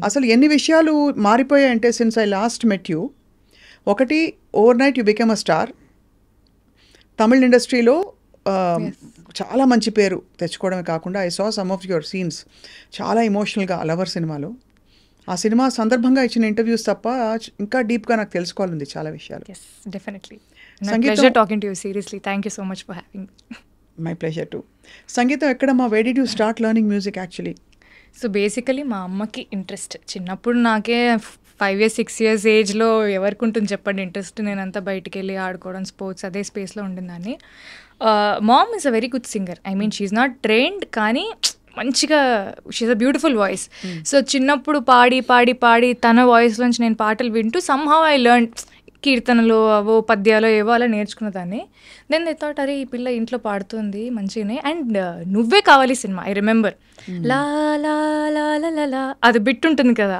అసలు ఎన్ని విషయాలు మారిపోయాయంటే since I last met you. ఒకటి, overnight you become a star. Tamil ఇండస్ట్రీలో చాలా మంచి పేరు తెచ్చుకోవడమే కాకుండా I saw some of your scenes చాలా ఎమోషనల్గా లవర్ సినిమాలో. ఆ సినిమా సందర్భంగా ఇచ్చిన ఇంటర్వ్యూస్ తప్ప ఇంకా డీప్గా నాకు తెలుసుకోవాలంది చాలా విషయాలు. డెఫినెట్లీ సంగీతం talking to you seriously. Thank you so much for having me. My pleasure to. సంగీతం ఎక్కడమ్మా, where did you start learning music actually? So basically మా అమ్మకి ఇంట్రెస్ట్ చిన్నప్పుడు. నాకే 5 years 6 years ఏజ్లో ఎవరికి ఉంటుంది చెప్పండి ఇంట్రెస్ట్. నేనంతా బయటికి వెళ్ళి ఆడుకోవడం, స్పోర్ట్స్ అదే స్పేస్లో ఉండిందాన్ని. Mom is a very good singer. I mean she's not trained, కానీ మంచిగా she's a beautiful voice. So చిన్నప్పుడు పాడి పాడి పాడి తన వాయిస్లోంచి నేను పాటలు వింటూ సమ్హౌ ఐ లెర్న్ కీర్తనలు అవో పద్యాలు ఏవో అలా నేర్చుకున్నదాన్ని. దెన్ దే థాట్ అరే ఈ పిల్ల ఇంట్లో పాడుతుంది మంచిగానే. అండ్ నువ్వే కావాలి సినిమా ఐ రిమెంబర్ లా లా లా లా లా అది బిట్ ఉంటుంది కదా,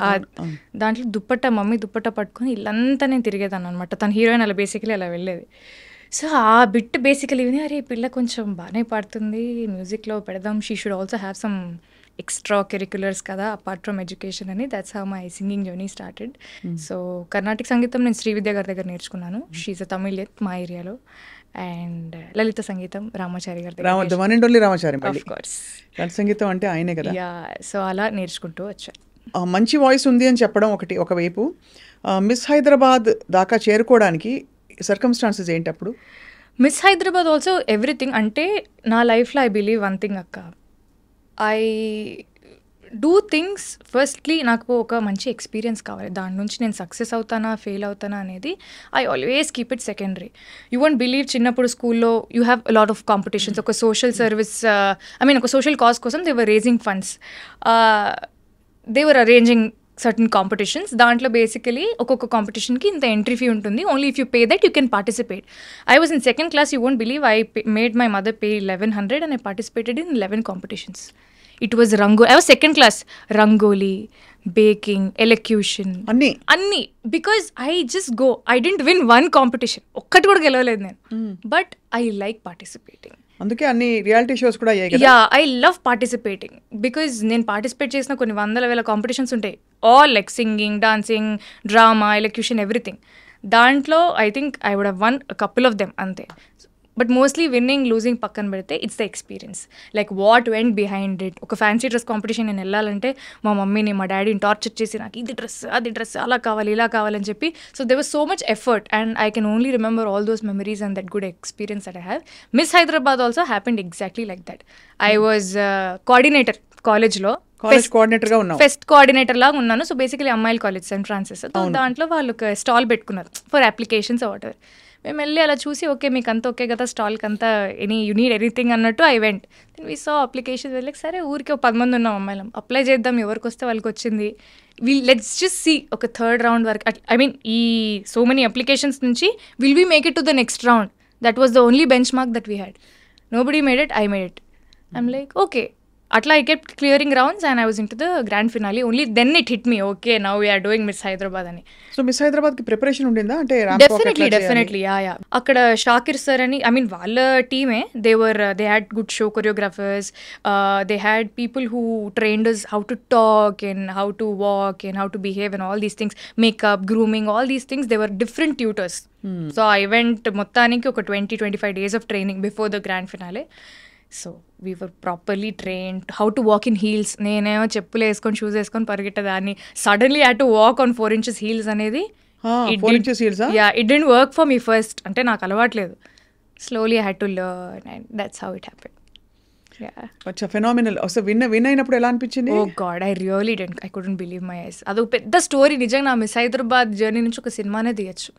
దాంట్లో దుప్పట్ట మమ్మీ దుప్పట్ట పట్టుకొని ఇల్లంతా నేను తిరిగేదాన్ని అనమాట. తన హీరోయిన్ అలా బేసికలీ అలా వెళ్ళేది. సో ఆ బిట్ బేసికలీ విని అరే ఈ పిల్ల కొంచెం బాగానే పాడుతుంది, మ్యూజిక్లో పెడదాం, she should also have some extra curriculars కదా అపార్ట్ ఫ్రమ్ ఎడ్యుకేషన్ అని. That's how my singing journey started. So Karnataka సంగీతం నేను శ్రీవిద్య గారి దగ్గర నేర్చుకున్నాను. షీఈ్ అ తమిళియన్ మా ఏరియాలో. అండ్ లలిత సంగీతం రామాచారి గారి దగ్గర. రామాచారి సంగీతం అంటే ఆయనే కదా. సో అలా నేర్చుకుంటూ వచ్చాను. మంచి వాయిస్ ఉంది అని చెప్పడం ఒకవైపు, మిస్ హైదరాబాద్ దాకా చేరుకోవడానికి సర్కమ్స్టాన్సెస్ ఏంటి అప్పుడు? Miss Hyderabad also everything. అంటే నా లైఫ్లో ఐ బిలీవ్ వన్ థింగ్ అక్క, ఐ డూ థింగ్స్ ఫస్ట్లీ నాకు ఒక మంచి ఎక్స్పీరియన్స్ కావాలి. దాని నుంచి నేను సక్సెస్ అవుతానా ఫెయిల్ అవుతానా అనేది I always keep it secondary. You won't believe చిన్నప్పుడు స్కూల్లో you have lot of competitions. ఒక సోషల్ సర్వీస్ ఒక సోషల్ కాజ్ కోసం they were raising funds, they were arranging certain competitions. దాంట్లో బేసికలీ ఒక్కొక్క కాంపిటీషన్కి ఇంత ఎంట్రీ ఫీ ఉంటుంది. Only if you pay that you can participate. I was in second class. You won't believe I made my mother pay 1100 and I participated in 11 competitions. It was I was second class. Rangoli, baking, elocution, anni because I just go. I didn't win one competition. ఒక్కటి కూడా గెలవలేదు నేను. But I like participating. అందుకే అన్ని reality shows కూడా అయ్యాయి కదా. Yeah, I love participating because నేను పార్టిసిపేట్ చేసిన కొన్ని 100,000 కాంపిటీషన్స్ ఉంటాయి. All like singing, dancing, drama, elocution, everything. దాంట్లో I think I would have won couple of them అంతే. బట్ మోస్ట్లీ విన్నింగ్ లూజింగ్ పక్కన పెడితే it's the experience, like what went behind it. ఒక fancy dress competition నేను వెళ్ళాలంటే మా మమ్మీని మా డాడీని టార్చర్ చేసి నాకు ఇది డ్రెస్ అది డ్రెస్ అలా కావాలి ఇలా కావాలని చెప్పి. So there was so much effort and I can only remember all those memories and that good experience that I have. Miss Hyderabad also happened exactly like that. I was coordinator కాలేజ్లో, fest coordinator లాగా ఉన్నాను. So basically అమ్మాయిల college Saint Francis. దాంట్లో వాళ్ళు ఒక stall పెట్టుకున్నారు for applications what ever. మేము వెళ్ళి అలా చూసి ఓకే మీకు అంతా ఓకే కదా స్టాల్కి అంతా యూ నీడ్ ఎనీథింగ్ అన్నట్టు I went. Then we saw application వెళ్ళి సరే ఊరికి 10 మంది ఉన్నాం అమ్మాయిలం, అప్లై చేద్దాం ఎవరికి వస్తే వాళ్ళకి వచ్చింది. లెట్స్ జస్ట్ సీ ఒక థర్డ్ రౌండ్ వరకు. ఐ మీన్ ఈ సో మెనీ అప్లికేషన్స్ నుంచి will we make it to the next round. That was the only benchmark that we had. Nobody made it, I made it. I'm like okay. అట్లా I kept clearing rounds and I was into the grand finale. Only then it hit me okay now we're doing miss Hyderabad అని. So miss Hyderabad కి preparation ఉండిందా? అంటే definitely yeah. అక్కడ Shakir sir అని I mean వాళ్ళ టీమే they had good show choreographers, they had people who trained us how to talk and how to walk and how to behave and all these things, makeup, grooming, all these things. They were different tutors. So I went మొత్తానికి ఒక 20-25 days of training before the grand finale. So we were properly trained how to walk in heels. నేనేమో చెప్పులు వేసుకొని shoes వేసుకొని పరిగెట్టేదాన్ని. Suddenly had to walk on 4 inches heels అనేది it didn't work for me first. అంటే నాకు అలవాట్లేదు. Slowly I had to learn and that's how it happened. Phenomenal. Win అయినప్పుడు ఎలా అనిపించింది? Oh god, I really didn't, I couldn't believe my eyes. అదొక పెద్ద story నిజంగా. నా మిస్ హైదరాబాద్ జర్నీ నుంచి ఒక సినిమానే తీయచ్చు.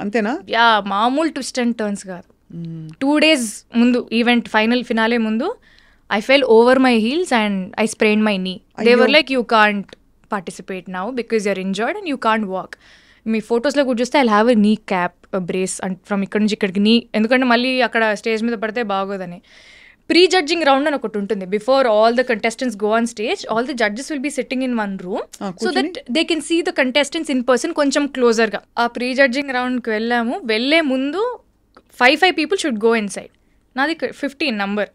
అంతేనా? యా, మామూలు ట్విస్ట్ అండ్ టర్న్స్ కాదు. 2 days ముందు ఈవెంట్ ఫైనల్ ఫినాలే ముందు I fell over my heels and I sprained my knee. They were like you can't participate now because you're injured and you can't walk. మీ ఫొటోస్లో కూడా చూస్తే I have a నీ cap brace and from ఇక్కడ నుంచి ఇక్కడికి నీ, ఎందుకంటే మళ్ళీ అక్కడ స్టేజ్ మీద పడితే బాగోదని. ప్రీ జడ్జింగ్ రౌండ్ అని ఒకటి ఉంటుంది. Before all the contestants go on stage, all the judges will be sitting in one room so that they can see the contestants in person కొంచెం క్లోజర్గా. ఆ ప్రీ జడ్జింగ్ రౌండ్కి వెళ్ళే ముందు 5 people should go inside. నాది 15 number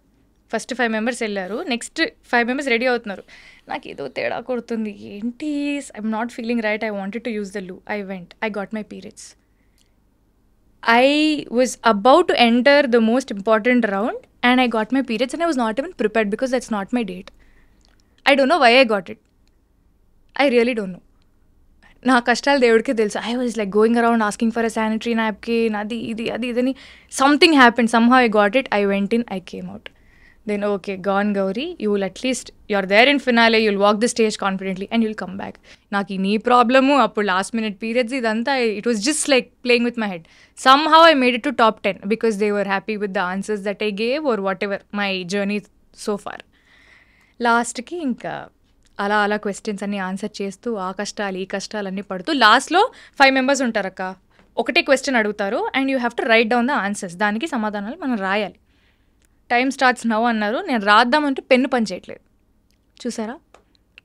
first 5 members వెళ్ళారు. Next 5 members ready అవుతున్నారు. నాకు ఏదో తేడా కొడుతుంది, ఏంటి I'm not feeling right, I wanted to use the loo. I went, I got my periods. I was about to enter the most important round and I got my periods and I was not even prepared because that's not my date. I don't know why I got it. I really don't know. నా కష్టాలు దేవుడికే తెలుసు. I was like going around asking for a sanitary napkin, అది ఇది అని. Something happened. Somehow I got it. I went in, I came out. Then okay, gone Gauri, you will at least, you're there in finale, you'll walk the stage confidently and you'll come back. నాకు ఈ నీ problem, అప్పుడు last minute periods, ఇదంతా it was just like playing with my head. Somehow I made it to top 10 because they were happy with the answers that I gave or whatever my journey so far. లాస్ట్కి ఇంకా అలా questions అన్ని answer చేస్తూ ఆ కష్టాలు ఈ కష్టాలు అన్నీ పడుతూ లాస్ట్లో 5 మెంబర్స్ ఉంటారక్క. ఒకటే క్వశ్చన్ అడుగుతారు and you have to right down the answers. దానికి సమాధానాలు మనం రాయాలి. టైం స్టార్ట్స్ నౌ అన్నారు. నేను రాద్దామంటే పెన్ను పని చేయట్లేదు. చూసారా,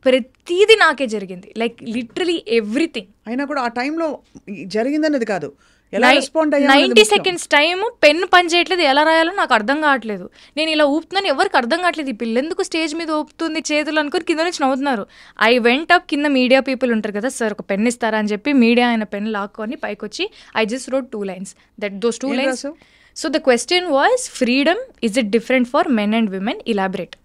ప్రతిదీ నాకే జరిగింది. Like literally everything. అయినా కూడా ఆ టైంలో జరిగిందనేది కాదు, ఎలా రెస్పాండ్ అయ్యా. 90 seconds టైము, పెన్ను పని చేయట్లేదు, ఎలా రాయాలో నాకు అర్థం కావట్లేదు. నేను ఇలా ఊపుతున్నాను, ఎవరికి అర్థం కావట్లేదు. ఈ పిల్ల ఎందుకు స్టేజ్ మీద ఊపుతుంది చేతులు అనుకుని కింద నుంచి నవ్వుతున్నారు. ఐ వెంట్ అప్, కింద మీడియా పీపుల్ ఉంటారు కదా, సార్ ఒక పెన్ ఇస్తారా అని చెప్పి మీడియా ఆయన పెన్ లాక్కొని పైకి వచ్చి I just wrote 2 lines. Those 2 lines. So the question was, freedom, is it different for men and women? Elaborate.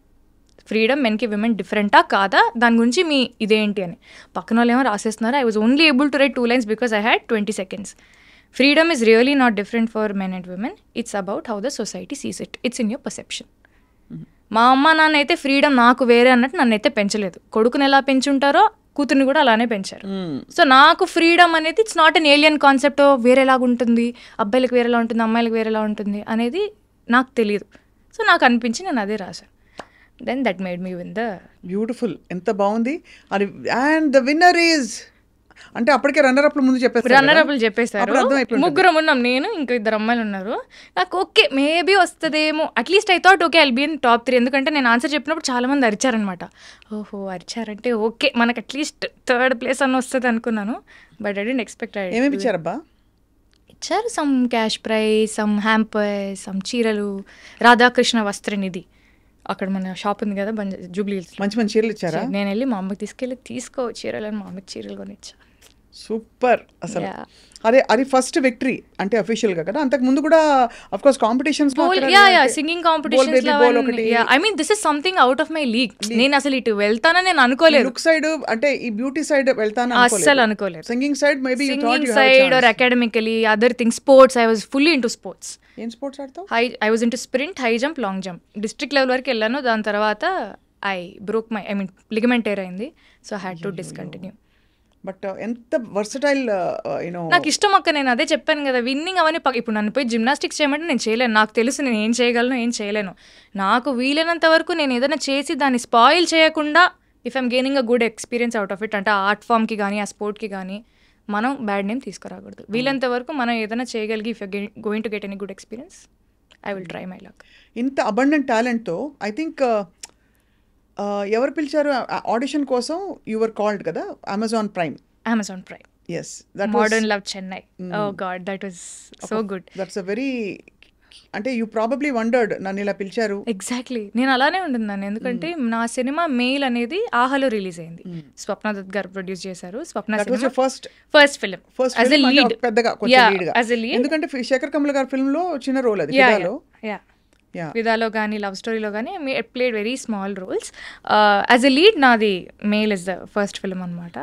Freedom మెన్కి విమెన్ డిఫరెంటా కాదా, దాని గురించి మీ ఇదేంటి అని. పక్కన వాళ్ళు ఏమో రాసేస్తున్నారు. I was only able to write 2 lines because I had 20 seconds. Freedom is really not different for men and women. It's about how the society sees it. It's in your perception. మా అమ్మ నాన్న అయితే freedom నాకు వేరే అన్నట్టు నన్నైతే పెంచలేదు. కొడుకుని ఎలా పెంచుంటారో కూతుర్ని కూడా అలానే పెంచారు. సో నాకు ఫ్రీడమ్ అనేది it's not an alien concept. వేరేలాగా ఉంటుంది, అబ్బాయిలకు వేరేలా ఉంటుంది, అమ్మాయిలకు వేరేలా ఉంటుంది అనేది నాకు తెలియదు. సో నాకు అనిపించి నేను అదే రాశాను. Then that made me win the. Beautiful, ఎంత బాగుంది అది. అండ్ ద విన్నర్ ఈజ్ అంటే అప్పటికే రన్నర్ అప్లు ముందు చెప్పేస్తారు. రన్నర్ అప్లు చెప్పేశారు. ముగ్గురం ఉన్నాం, నేను ఇంకా 2 అమ్మాయిలు ఉన్నారు. నాకు ఓకే మేబీ వస్తుందేమో, at least I thought okay I'll be in top 3. ఎందుకంటే నేను ఆన్సర్ చెప్పినప్పుడు చాలా మంది అరిచారనమాట. ఓహో అరిచారంటే ఓకే మనకు అట్లీస్ట్ 3rd place అన్న వస్తుంది అనుకున్నాను. But I didn't expect. ఏమేమి ఇచ్చారబ్బా? ఇచ్చారు some cash prize, some hampers, some చీరలు, రాధాకృష్ణ వస్త్రనిధి అక్కడ మన షాప్ ఉంది కదా జూబ్లీ హిల్స్, మంచి మంచి చీరలు ఇచ్చారా? నేను వెళ్ళి మా అమ్మకి తీసుకో చీరలు అని మా అమ్మకి చీరలు కొని ఇచ్చా. సూపర్ అసలు. అది ఫస్ట్ విక్టరీ అంటే అఫీషియల్ గా కదా. అంతకు ముందు కూడా of course competitions singing competitions. I mean this is something out of my league. నేను అసలు ఇటు వెళ్తానని నేను అనుకోలేదు. లుక్ సైడ్ అంటే ఈ బ్యూటీ సైడ్ వెళ్తాను అస్సలు అనుకోలేదు. Singing side maybe singing side or academically other things. Sports I was fully into sports. ఏం స్పోర్ట్స్ ఆడతావు? I was into sprint, high jump, long jump. District level వరకు వెళ్ళాను. దాని తర్వాత I broke my ligament tear అయింది. So I had to discontinue. But ఎంత versatile you know. నాకు ఇష్టం అక్క, నేను అదే చెప్పాను కదా, విన్నింగ్ అవన్నీ ఇప్పుడు నన్ను పోయి జిమ్నాస్టిక్స్ చేయమంటే నేను చేయలేను. నాకు తెలుసు నేను ఏం చేయగలను ఏం చేయలేను. నాకు వీలైనంత వరకు నేను ఏదైనా చేసి దాన్ని స్పాయిల్ చేయకుండా if I'm gaining a good experience out of it, అంటే ఆ ఆర్ట్ ఫామ్కి కానీ ఆ స్పోర్ట్కి కానీ మనం బ్యాడ్ నేమ్ తీసుకురాకూడదు. వీలైనంత వరకు మనం ఏదైనా చేయగలిగి if you going to get any good experience I will try my luck. ఇంత అబండెంట్ టాలెంట్తో ఐ థింక్ ఎవరు పిలిచారు ఆడిషన్ కోసం? యు వర్ కాల్డ్ కదా Amazon Prime. Yes, that Modern Love Chennai. Oh God, that was so good. That's a very అంటే you probably wondered నన్ను ఇలా పిలిచారు. ఎగ్జాక్ట్లీ, నేను అలానే ఉంటున్నాను. ఎందుకంటే నా సినిమా మెయిల్ అనేది ఆహాలో రిలీజ్ అయింది. స్వప్న దత్ గారు ప్రొడ్యూస్ చేశారు. Swapna first film as a lead, పెద్దగా ఎందుకంటే శేఖర్ కమల్ గారి ఫిల్మ్ లో చిన్న రోల్ అది. విదాలో కానీ లవ్ స్టోరీలో కానీ played very small roles. As a lead నాది మెయిల్ ఇస్ ద ఫస్ట్ ఫిల్మ్ అనమాట.